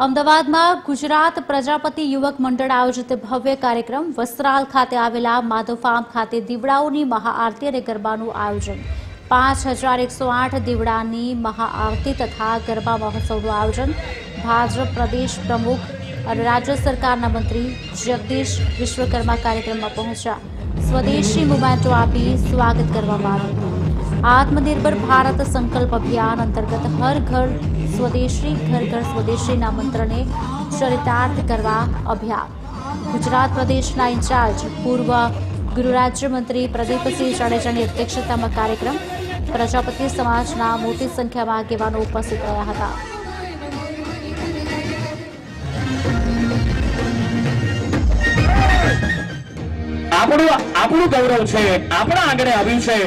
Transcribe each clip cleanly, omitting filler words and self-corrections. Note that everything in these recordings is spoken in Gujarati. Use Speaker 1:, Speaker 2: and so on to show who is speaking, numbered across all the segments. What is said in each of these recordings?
Speaker 1: અમદાવાદમાં ગુજરાત પ્રજાપતિ યુવક મંડળ આયોજિત ભવ્ય કાર્યક્રમ વસ્ત્રાલ ખાતે આવેલા માધવ ફાર્મ ખાતે દીવડાઓની મહાઆરતી અને ગરબાનું આયોજન 5108 દીવડાની મહાઆરતી તથા ગરબા મહોત્સવનું આયોજન ભાજપ પ્રદેશ પ્રમુખ અને રાજ્ય સરકારના મંત્રી જગદીશ વિશ્વકર્મા કાર્યક્રમમાં પહોંચ્યા સ્વદેશી મોમેન્ટો આપી સ્વાગત કરવામાં આવ્યું। आत्मनिर्भर भारत संकल्प अभियान अंतर्गत हर घर स्वदेशी घर घर स्वदेशी मंत्र ने चरितार्थ करवा अभियान गुजरात प्रदेश इंचार्ज पूर्व गृह राज्य मंत्री प्रदीप सिंह जाडेजा की अध्यक्षता में कार्यक्रम प्रजापति समाज मोटी संख्या में आगेवानो उपस्थित रह्या हता।
Speaker 2: આપણું ગૌરવ છે, આપણા આગળ આવ્યું છે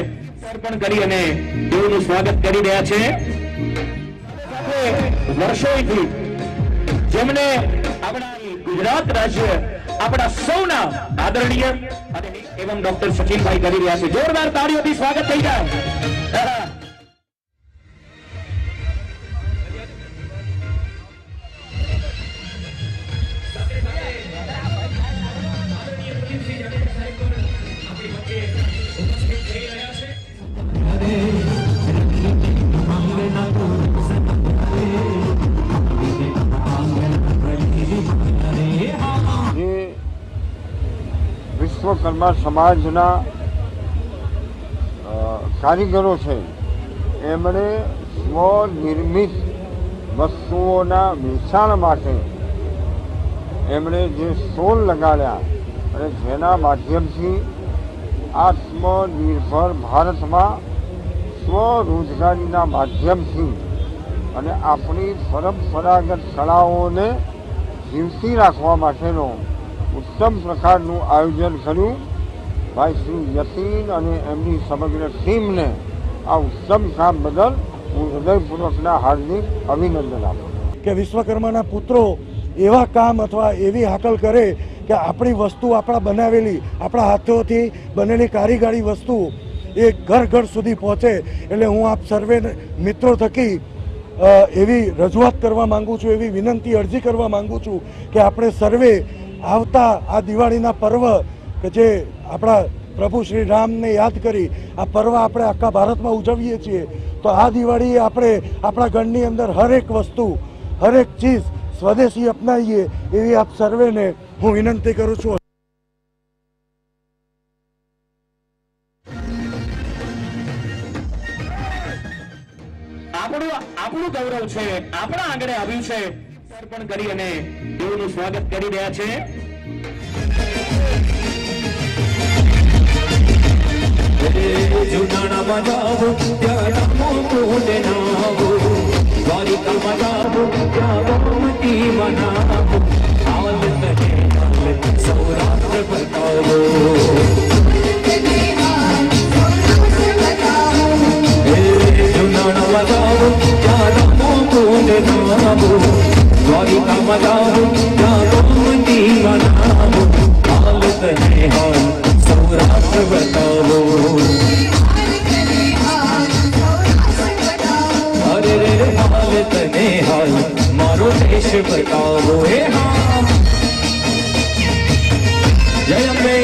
Speaker 2: અર્પણ કરી અને દેવનું સ્વાગત કરી રહ્યા છે। વર્ષોથી જેમને આપણા ગુજરાત રાજ્ય આપણા સૌના આદરણીય અને એવં ડોક્ટર સચિનભાઈ કરી રહ્યા છે। જોરદાર તાળીઓથી સ્વાગત થઈ જાય।
Speaker 3: વિશ્વકર્મા સમાજના કારીગરો છે એમણે સ્વનિર્મિત વસ્તુઓના વેચાણ માટે એમણે જે સ્ટોલ લગાડ્યા અને જેના માધ્યમથી આત્મનિર્ભર ભારતમાં સ્વરોજગારીના માધ્યમથી અને આપણી પરંપરાગત કળાઓને જીવતી રાખવા માટેનો उत्तम प्रकारનું આયોજન કર્યું। ભાઈ શ્રી યતીન અને એમની સમગ્ર ટીમને આ ઉત્તમ કામ બદલ હું હૃદયપૂર્વકના હાર્દિક અભિનંદન આપું
Speaker 4: કે વિશ્વકર્માના પુત્રો એવા કામ અથવા એવી હાકલ કરે કે આપણી વસ્તુ આપણા બનાવેલી આપણા હાથોથી બનેલી કારીગરી વસ્તુ એ ઘર ઘર સુધી પહોંચે। એટલે હું આપ સર્વે મિત્રો થકી એવી રજૂઆત કરવા માંગુ છું, એવી વિનંતી અરજી કરવા માંગુ છું કે આપણે સર્વે આવતા આ દિવાળીના પર્વ કે જે આપણા પ્રભુ શ્રી રામને યાદ કરી આ પર્વ આપણે આખા ભારતમાં ઉજવીએ છીએ, તો આ દિવાળી આપણે આપણા ઘરની અંદર હરેક વસ્તુ હરેક ચીજ સ્વદેશી અપનાવીએ એવી આપ સર્વેને હું વિનંતી કરું છું।
Speaker 2: આપણું ગૌરવ છે, આપણા આગળ આવ્યું છે અર્પણ કરી અને દેવનું સ્વાગત કરી રહ્યા છે।
Speaker 5: જુનાણા બજાવો ત્યાં મોકું નાવો દ્વારિકા બજાવો ત્યાં ગોમતી બનાવો હાલ કહે હાલ સૌરાષ્ટ્ર બતાવો જુનાણા બજાવો ત્યાં મોકું નાવો દ્વારિકા બજાવો ત્યાં ગોમતી બનાવો હાલ કહે હાલ સૌરાષ્ટ્ર બતાવો અરે રે હાલ તને હાલ મારો દેશ બતાવો હે હા જય અંબે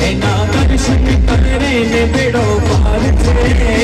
Speaker 5: એના દર્શન કરે ને બેડો પાર છે।